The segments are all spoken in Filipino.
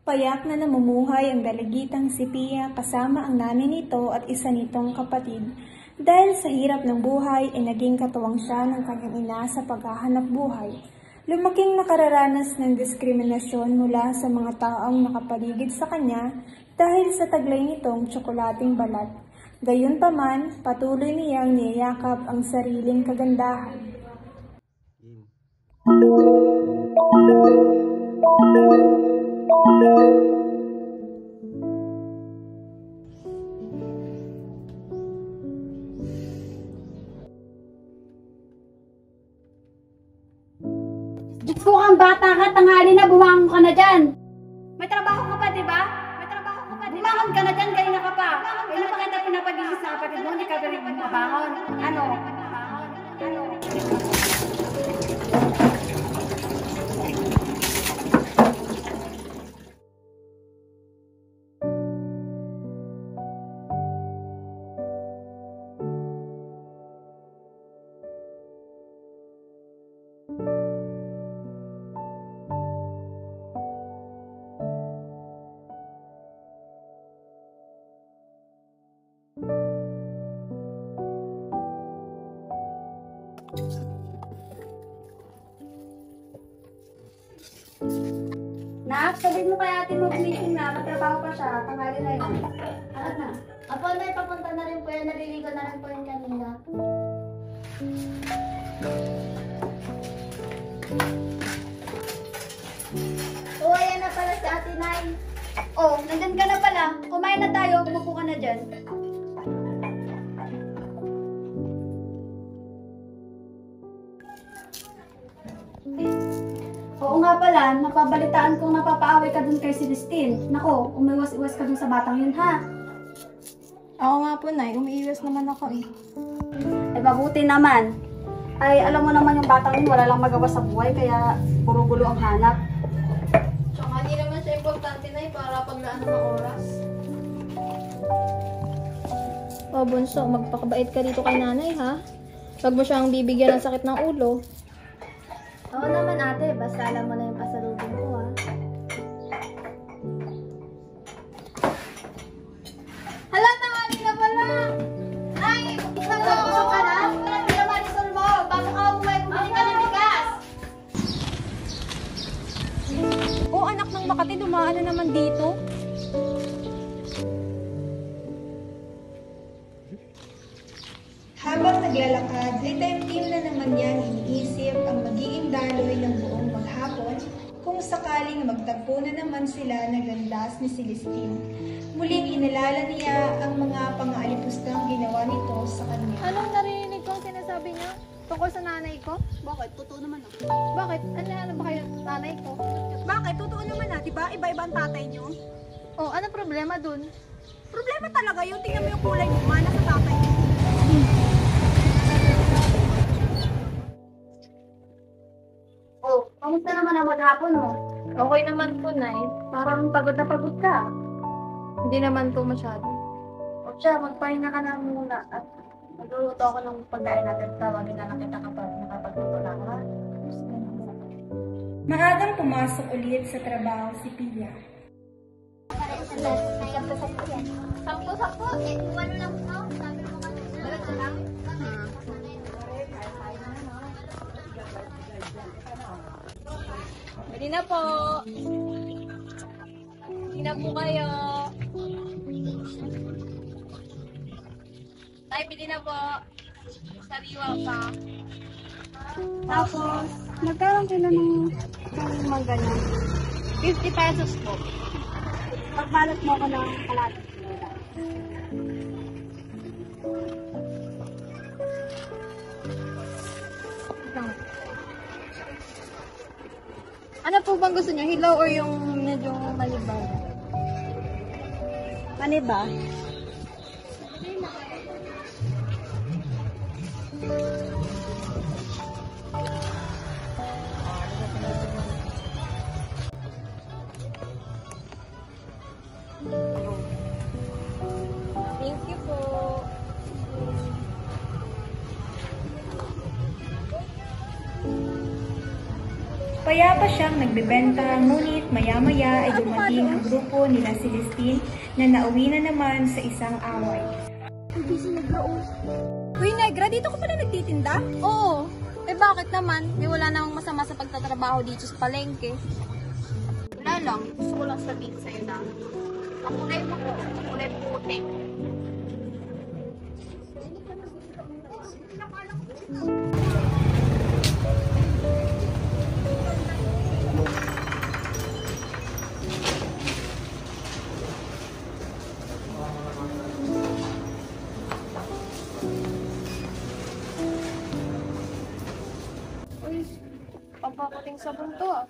Payak na namumuhay ang dalagitang si Pia kasama ang nanay nito at isa nitong kapatid. Dahil sa hirap ng buhay ay naging katuwang siya ng kanyang ina sa paghahanap buhay. Lumaking nakararanas ng diskriminasyon mula sa mga taong nakapaligid sa kanya dahil sa taglay nitong tsokolating balat. Gayunpaman, patuloy niyang niyayakap ang sariling kagandahan. Diyos ko, kang bata ka, tanghali na, bumangon ka na dyan. May trabaho ka pa, di ba? Bumangon ka na dyan, kanina ka pa. Kaya pa kita pinapagilis sa kapatid mo, hindi ka rin bumabangon. Ano? Nak, sabihin mo kaya atin mag-meeting na, magtrabaho pa siya, tanghali na yun. Anak na. Apo, may papunta na rin po yan, naliligo na rin po yan kanina. Oo, ayan na pala si Ate Nay. Oh, nandyan ka na pala. Kumain na tayo, umupo ka na dyan. Oo nga pala, napabalitaan kong napapaaway ka dun kay Celestine. Nako, umiwas-iwas ka dun sa batang yun, ha? Oo nga po, Nay. Umiiwas naman ako eh. Ay, mabuti naman. Ay, alam mo naman yung batang yun, wala lang magawa sa buhay, kaya puro gulo ang hanap. Tsaka hindi naman siya importante na para paglaan ng oras. O Bunso, magpakabait ka dito kay nanay ha. Huwag mo siyang bibigyan ng sakit ng ulo. Oo naman ate, basta alam mo na yung pasalubong ko ha. Hala, tanghali na pala! Ay, isang busog ka na? Walang pinamanisol mo! Bago ka umuwi, bumili ka ng bigas! O anak ng Makati, dumaan na naman dito. Habang naglalakad, ay taimtim na naman niyang iniisip ang magiging daloy ng buong maghapon kung sakaling magtagpo na naman sila ng landas ni Celestine. Muling inalala niya ang mga pang-aalipustang ginawa nito sa kanya. Anong narinig kong sinasabi niya? Tungkol sa nanay ko? Bakit? Totoo naman ako. Bakit? Ano ba kayo nanay ko? Bakit? Totoo naman na, diba? Iba-iba ang tatay niyo. Oh, anong problema dun? Problema talaga yung tingnan mo yung kulay mo, mana sa tatay niyo. Oh, kamusta naman ang maghapon mo? Okay naman po, Nay. Parang pagod na pagod ka. Hindi naman po masyado. O siya, magpahinga ka na muna at magluluto ako ng pagkain natin. Tawagin na lang kita kapag nakapagluto na ako, ha? Maagang pumasok ulit sa trabaho si Pia. Sampo, eh, wala lang po. Sabi mo kasi, wala ka lang. Pwede na po. Pwede na po kayo. Tay, pwede na po. Sariwa pa. Tapos, magkaroon kilo ng mangga niya. 50 pesos po. Pagbalot mo ko ng kalating kilo. Ano po bang gusto niyo? Hilaw or yung medyo malibag? Maniba? Thank you po. Payapa siyang nagbebenta, ngunit maya-maya ay dumating ang grupo nila Celestine na nauwi na naman sa isang away. Uy, Negra, dito ka pala nagtitinda? Oo. Eh bakit naman? Wala namang masama sa pagtatrabaho dito sa palengke. Wala lang. Gusto ko lang sabihin sa'yo na ang kulay mo ko, kulay puti. Uy, pampaputing sabon to ah.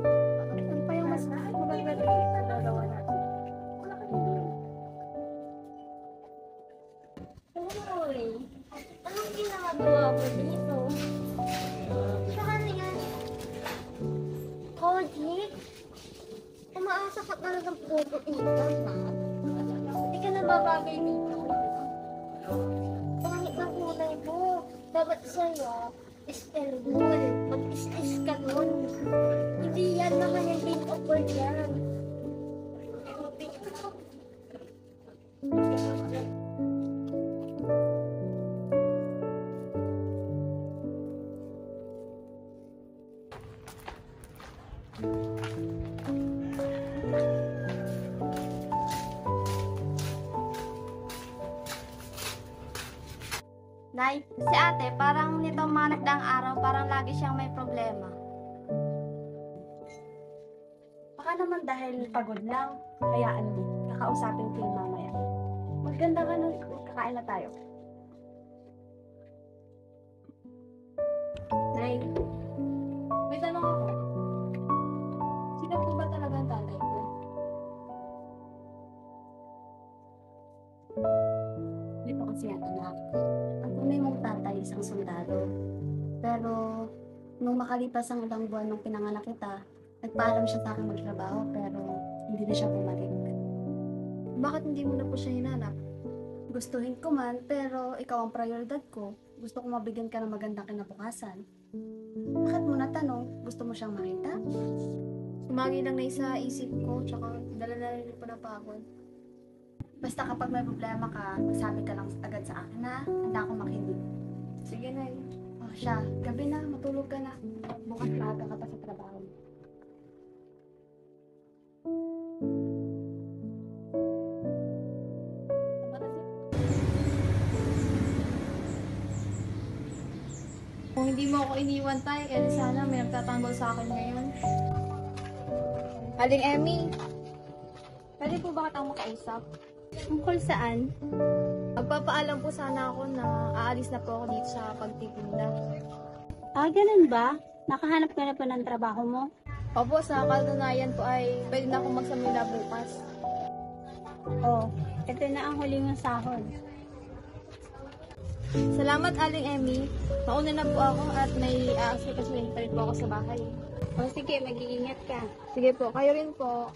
Ano pa yung mas maganda dito sa dalawa natin? Uy, anong ginagawa mo dito? Saan yan? Koji? Umaasa ka talagang pupuitan, ha? Hindi ka nababagay dito. Pangit ng kulay mo. Dapat sa'yo, Istanbul. Mag-is-is ka nun. Hindi yan naman yung date of birth yan. Nay, si ate, parang nitong mga nagdaang araw, parang lagi siyang may problema. Baka naman dahil pagod lang, kaya kakausapin ko yung mamaya. Maganda ka nun, kakain na tayo. Nay, may tanong ako. Sino po ba talaga ang tatay ko? Hindi po kasi yan, anak. Ang tunay mong tatay, isang sundalo. Pero, nung makalipas ang ilang buwan nung pinanganak kita, nagpaalam siya sa akin magtrabaho, pero hindi na siya bumalik. Bakit hindi mo na po siya hinanap? Gustuhin ko man, pero ikaw ang prioridad ko. Gusto ko mabigyan ka ng magandang kinabukasan. Bakit mo natanong? Gusto mo siyang makita? Sumagi lang na sa isip ko, tsaka dala na rin po na pagod. Basta kapag may problema ka, magsabi ka lang agad sa akin na handa akong makinig. Sige, Nay. Oh, siya, gabi na, matulog ka na. Bukas maaga ka pa sa trabaho. Kung hindi mo ako iniwan, Tay, sana may nagtatanggol sa akin ngayon. Aling Emmy, pwede po ba kitang makausap? Tungkol saan? Magpapaalam po sana ako na aalis na po ako dito sa pagtitinda. Ah, ganun ba? Nakahanap ka na po ng trabaho mo? Opo, sa katunayan po ay pwede na akong magsamila bukas. Oh, ito na ang huling ng sahod. Salamat, Aling Emmy. Mauna na po ako at may aasikasuhin pa rin po ako sa bahay. Oh, sige, mag-iingat ka. Sige po, kayo rin po.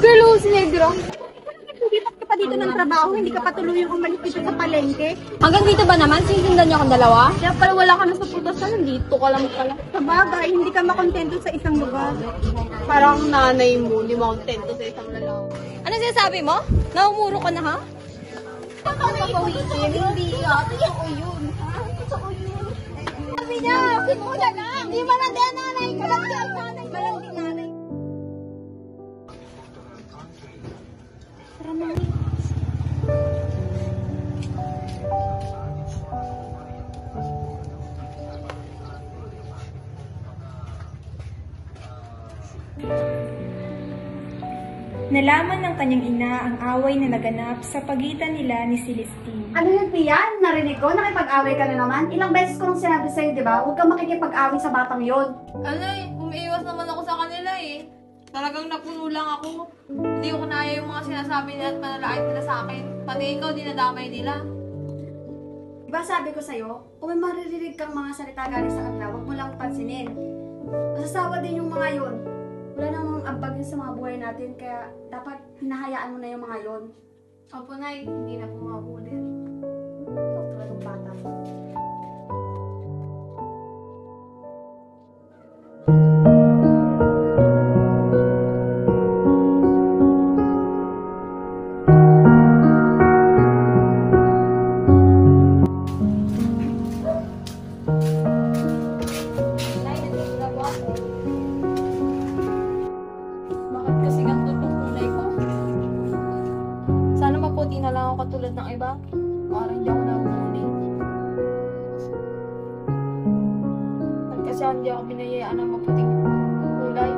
Girl, si Negro. Lipat ka pa dito ng trabaho, hindi ka pa tuluyang umalis dito sa palengke. Hanggang dito ba naman? Sisindan niyo akong dalawa? Kaya pala wala ka na sa putasan. Dito ka lang pala. Sa bagay, hindi ka makontento sa isang lugar. Parang nanay mo, hindi mo kontento sa isang lalaki. Ano sinasabi mo? Naumuro ka na, ha? Papawitin, hindi ah. Totoo yun. Totoo yun. Sabi niya, simula lang. Hindi man ang nanay ko lang siya. Nanay ko lang din nanay. Tara na. Nalaman ng kanyang ina ang away na naganap sa pagitan nila ni Celestine. Ano yun, Pian? Narinig ko, nakipag-away ka na naman. Ilang beses ko nang sinabi sa'yo, di ba? Huwag kang makikipag-away sa batang yon. Umiiwas naman ako sa kanila eh. Talagang napuno lang ako. Hindi ko kinaya yung mga sinasabi nila at manalait nila sa akin. Pati ikaw, dinadamay nila. Diba sabi ko sa'yo, kung may maririnig kang mga salita galing sa kanila, huwag mo lang pansinin. Masasawa din yung mga yon. Wala namang ambag yun sa mga buhay natin, kaya dapat hinahayaan mo na yung mga yon. Opo, Nay. Hindi na po maulit. pasensya hindi ako binayaan ng maputing kulay.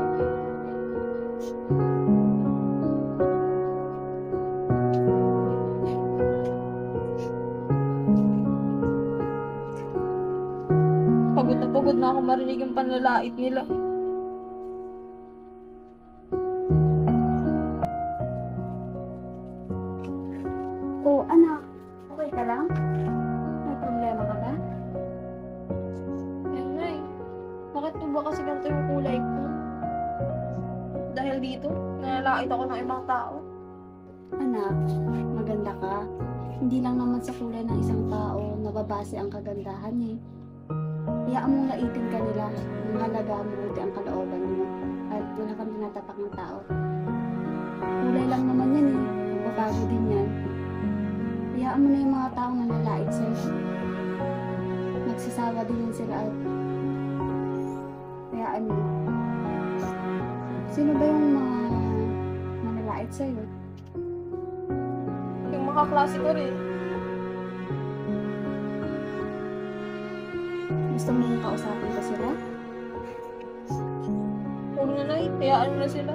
Pagod na ako marinig yung panlalait nila. Oh, anak. Okay ka lang? May problema ka ba? Nay, bakit po ba kasi ganito yung kulay ko? Dahil dito, nalalait ako ng ibang tao. Anak, maganda ka. Hindi lang naman sa kulay ng isang tao nababase ang kagandahan eh. Hayaan mong laitin ka nila nung halaga mabuti ang kalooban mo at wala kang tinatapak ng tao. Kulay lang naman yan eh. Babago din yan. Hayaan mo na yung mga taong nanlalait sa'yo. Nagsasawa din yan sila at hayaan mo. Sino ba yung mga nanlalait sa'yo? Yung mga klase ko rin. Gusto mo yung kausapin ko sila? Huwag na Nay, hayaan mo na sila.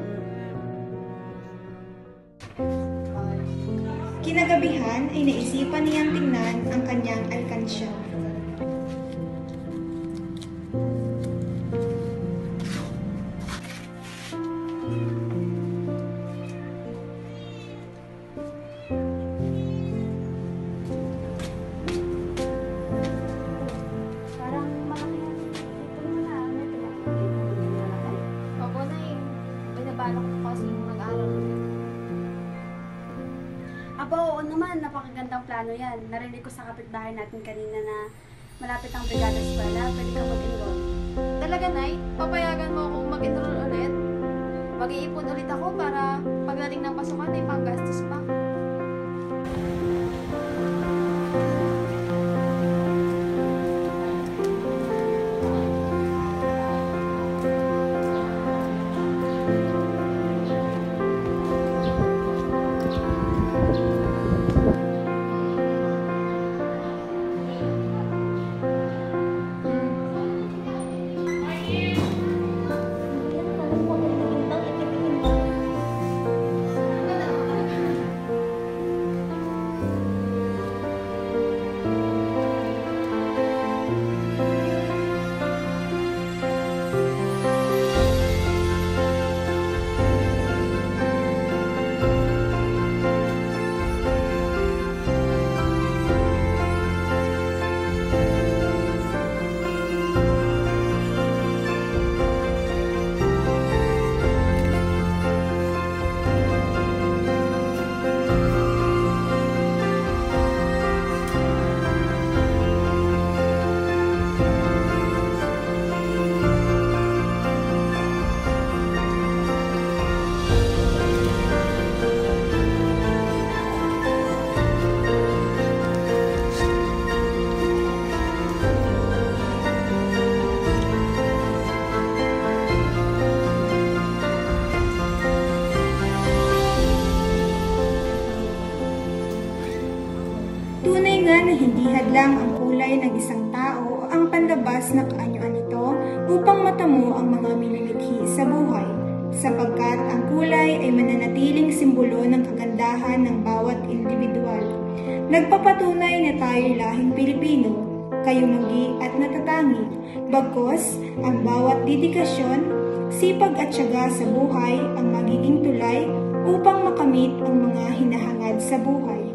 Kinagabihan ay naisipan niyang tingnan ang kanyang alkansya. Parang malaki yan. Ito mo na. Ano ito ba? Malaki? Ako Nay, binabalak ko kasi mag-aral. Aba, oo naman. Napakagandang plano yan. Narinig ko sa kapitbahay natin kanina na malapit ang brigada eskwela. Pwede kang mag-enroll. Talaga Nay, papayagan mo akong mag-enroll ulit? Mag-iipon ulit ako para pagdating ng pasukan ay panggastos pa. Tunay nga na hindi hadlang ang kulay ng isang tao o ang panlabas na kaanyuan nito upang matamo ang mga mililikhi sa buhay, sapagkat ang kulay ay mananatiling simbolo ng kagandahan ng bawat individual. Nagpapatunay na tayo'y lahing Pilipino, kayumagi at natatangi, bagkos ang bawat dedikasyon, sipag at tiyaga sa buhay ang magiging tulay upang makamit ang mga hinahangad sa buhay.